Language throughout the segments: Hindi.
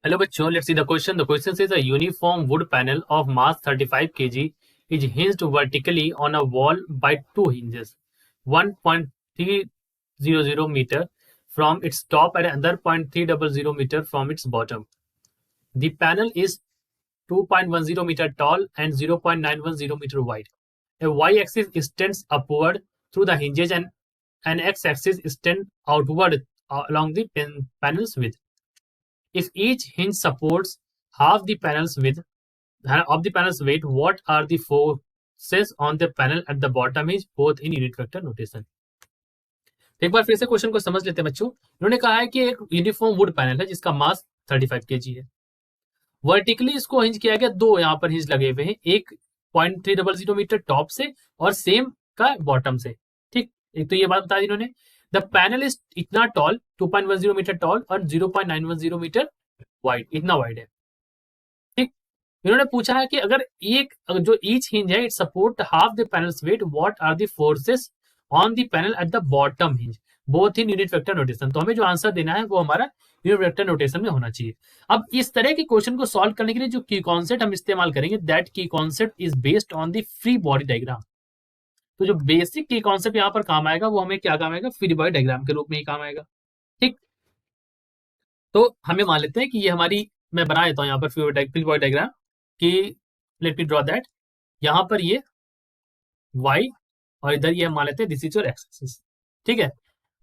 Hello बच्चों, let's see the question. The question says a uniform wood panel of mass 35 kg is hinged vertically on a wall by two hinges, 1.300 meter from its top and another 0.300 meter from its bottom. The panel is 2.10 meter tall and 0.910 meter wide. A y-axis extends upward through the hinges and an x-axis extends outward along the panel's width. If each hinge supports half the panel's width of the panel's weight, what are the forces on the panel at the bottom hinge, both in unit vector notation? एक बार फिर से क्वेश्चन को समझ लेते हैं बच्चों। इन्होंने कहा है कि एक यूनिफॉर्म वुड पैनल है जिसका मास 35 kg है। वर्टिकली इसको हिंज किया गया, दो यहाँ पर हिंज लगे हुए हैं, एक 0.300 मीटर टॉप से और सेम का बॉटम से। ठीक, एक तो ये बात बता दी इन्होंने। द पैनल इज इतना टॉल, 2.10 मीटर टॉल और 0.910 मीटर वाइड, इतना वाइड है। ठीक, इन्होंने पूछा है कि अगर जो ईच हिंज है it support half the panels weight, what are the forces on the panel at the bottom hinge, both in unit vector notation. तो हमें जो आंसर देना है वो हमारा यूनिट वेक्टर नोटेशन में होना चाहिए। अब इस तरह के क्वेश्चन को सॉल्व करने के लिए जो की कॉन्सेप्ट हम इस्तेमाल करेंगे, दैट की concept is based on the free body diagram. तो जो बेसिक की कॉन्सेप्ट यहाँ पर काम आएगा वो हमें क्या काम आएगा, फ्री बॉडी डायग्राम के रूप में ही काम आएगा। ठीक, तो हमें मान लेते हैं कि ये हमारी, मैं बना देता हूँ यहाँ पर फ्री बॉडी डायग्राम कि लेट मी ड्रॉ दैट। यहाँ पर ये y और इधर ये हम मान लेते हैं this is your x axis. ठीक है,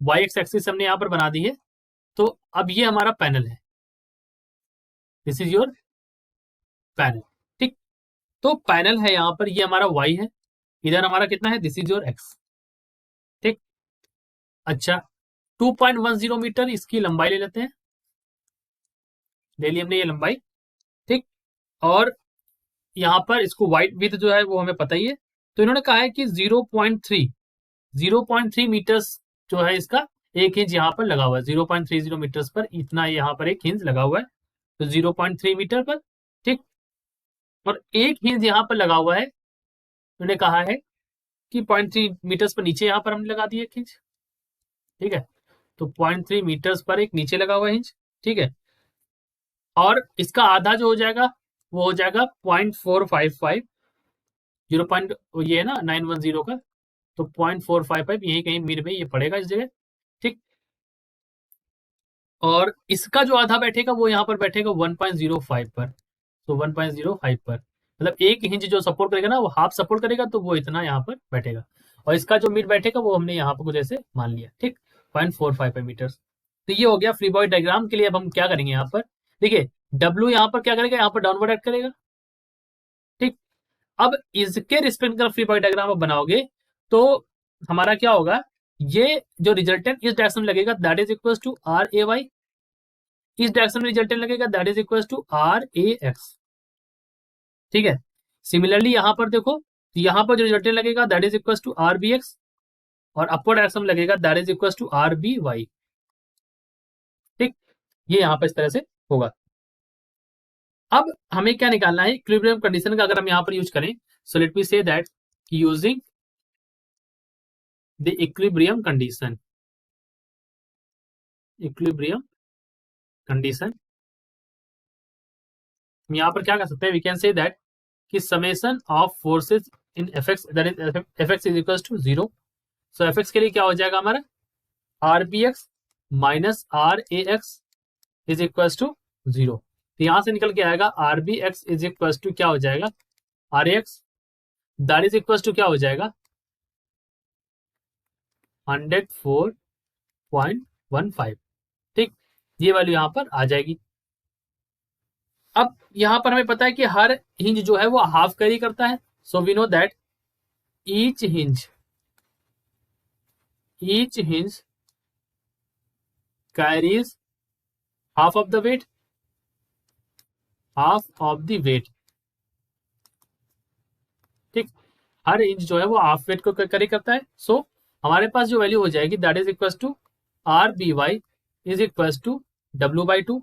y एक्स एक्सिस हमने यहाँ पर बना दी है। तो अब ये हमारा पैनल है, दिस इज योर पैनल। ठीक, तो पैनल है यहाँ पर, ये हमारा y है, इधर हमारा कितना है, दिस इज योर x। ठीक, अच्छा 2.10 मीटर इसकी लंबाई ले लेते हैं, ले ली हमने ये लंबाई। ठीक, और यहाँ पर इसको वाइड विथ जो है वो हमें पता ही है। तो इन्होंने कहा है कि 0.3 मीटर्स जो है इसका एक हिंज यहाँ पर लगा हुआ है, 0.30 मीटर्स पर इतना यहाँ पर एक हिंज लगा हुआ है, तो 0.3 मीटर पर। ठीक, और एक हिंज यहाँ पर लगा हुआ है, उन्होंने कहा है कि 0.3 मीटर्स पर नीचे यहाँ पर हमने लगा दी एक हिंज। ठीक है, तो 0.3 मीटर्स पर एक नीचे लगा हुआ हिंज। ठीक है, और इसका आधा जो हो जाएगा वो हो जाएगा 0.455, 0. ये है ना 910 का, तो 0.455 यही कहीं मिड में ये पड़ेगा इस जगह। ठीक, और इसका जो आधा बैठेगा वो यहाँ पर बैठेगा 1.05 पर, तो 1.05 पर मतलब एक हिंज जो सपोर्ट करेगा ना वो हाफ सपोर्ट करेगा, तो वो इतना यहाँ पर बैठेगा, और इसका जो मिड बैठेगा वो हमने यहाँ पर कुछ ऐसे मान लिया। ठीक, 0.455 मीटर। तो ये हो गया फ्री बॉडी डायग्राम के लिए। अब हम क्या करेंगे, यहाँ पर देखिए W यहाँ पर क्या करेगा, यहाँ पर डाउनवर्ड एक्ट करेगा। ठीक, अब इसके रिस्पेक्ट का फ्री बॉडी डायग्राम आप बनाओगे तो हमारा क्या होगा, ये जो रिजल्टेंट इस डायरेक्शन में लगेगा that is equal to R A Y, इस डायरेक्शन में रिजल्टेंट लगेगा that is equal to R A X. ठीक है, सिमिलरली यहाँ पर देखो, तो यहाँ पर जो रिजल्टेंट लगेगा that is equal to R B X, और अपर डायरेक्शन में लगेगा that is equal to R B Y. ठीक, ये यहाँ पर इस तरह से होगा। अब हमें क्या निकालना है, इक्विलिब्रियम कंडीशन का अगर हम यहाँ पर यूज करें, सो let me say that using the equilibrium condition, equilibrium condition हम यहाँ पर क्या कर सकते हैं, वी कैन से दैट कि summation of forces in FX that is FX is equal to 0। So FX के लिए क्या हो जाएगा हमारा, R B X minus R A X is equal to 0। तो यहां से निकल के आएगा R B X is equal to क्या हो जाएगा, are A X that is equal to क्या हो जाएगा 104.15। ठीक, ये वैल्यू यहां पर आ जाएगी। अब यहां पर हमें पता है कि हर हिंज जो है वो हाफ कैरी करता है, so we know that each hinge carries half of the weight, ठीक, हर इंच जो है वो हाफ वेट को कैरी करता है। सो हमारे पास जो वैल्यू हो जाएगी that is equal to R B Y is equal to W by 2,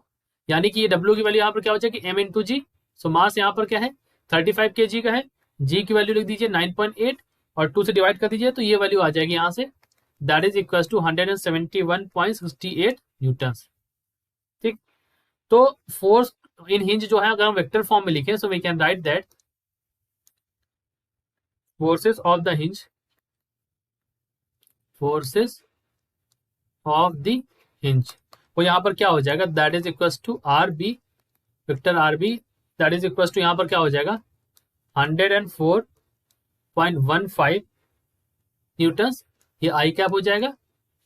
यानी कि ये डब्ल्यू की वैल्यू यहाँ पर क्या हो जाएगी एम इंटू जी। सो मास यहाँ पर क्या है 35 kg का है, जी की वैल्यू लिख दीजिए 9.8 और 2 से डिवाइड कर दीजिए, तो ये वैल्यू आ जाएगी यहाँ से that is equal to 171.68 newton. ठीक, तो फोर्स इन हिंज जो है अगर हम वेक्टर फॉर्म में लिखें, so we can write that forces of the hinge, forces of the hinge, वो यहाँ पर क्या हो जाएगा, that is equal to R B, vector R B, that is equal to यहाँ पर क्या हो जाएगा 104.15 न्यूटन्स, ये आई कैप हो जाएगा,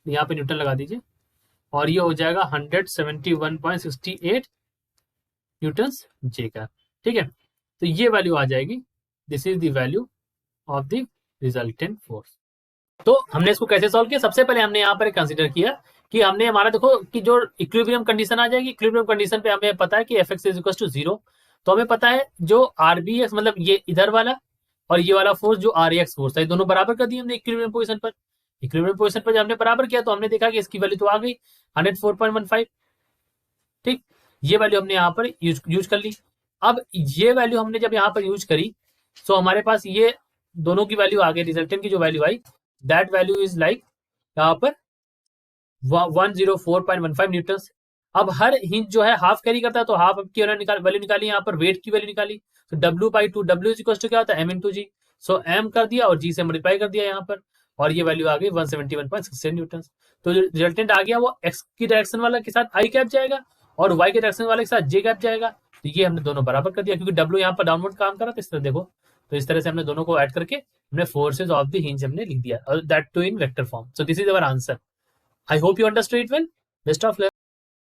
यहाँ पे न्यूटन लगा दीजिए, और ये हो जाएगा 171.68 न्यूटन्स जे का। ठीक है, तो ये वैल्यू आ जाएगी, this is the value of the resultant force. तो हमने इसको कैसे सॉल्व किया, सबसे पहले हमने यहाँ पर कंसीडर किया कि हमने हमारा देखो कि जो इक्विलिब्रियम कंडीशन आ जाएगी, इक्विलिब्रियम कंडीशन पे हमें पता है कि F X is equal to 0, तो हमें पता है जो आर बी एक्स मतलब ये इधर वाला और ये वाला फोर्स जो आर एक्स फोर्स है, दोनों बराबर कर दिए हमने इक्विलिब्रियम पोजीशन पर। इक्विलिब्रियम पोजीशन पर जब हमने बराबर किया तो हमने देखा कि इसकी वैल्यू तो आ गई 104.15। ठीक, ये वैल्यू हमने यहाँ पर यूज कर ली। अब ये वैल्यू हमने जब यहाँ पर यूज करी तो हमारे पास ये दोनों की वैल्यू आ गई, रिजल्टेंट की जो value I that value is like यहाँ पर 104.15 न्यूटन। अब हर हिंज जो है हाफ कैरी करता है, तो हाफ की वैल्यू निकाली, यहाँ पर वेट की वैल्यू निकाली, तो W/2, W is equal to क्या होता है M/G, सो M कर दिया और G से मल्टीप्लाई कर दिया यहाँ पर, और ये वैल्यू आ गई 171.67 न्यूटन। तो जो रिजल्टेंट आ गया वो एक्स की डायरेक्शन वाला के साथ आई कैप जाएगा और वाई के डायरेक्शन वाले के साथ जे कैप जाएगा, तो ये हमने दोनों बराबर कर दिया क्योंकि W यहाँ पर डाउनवर्ड काम कर रहा था, इस तरह देखो, तो इस तरह से हमने दोनों को ऐड करके हमने फोर्सेज ऑफ द हिंज हमने लिख दिया, और that too in vector form. So this is our answer. I hope you understood it well. Best of luck.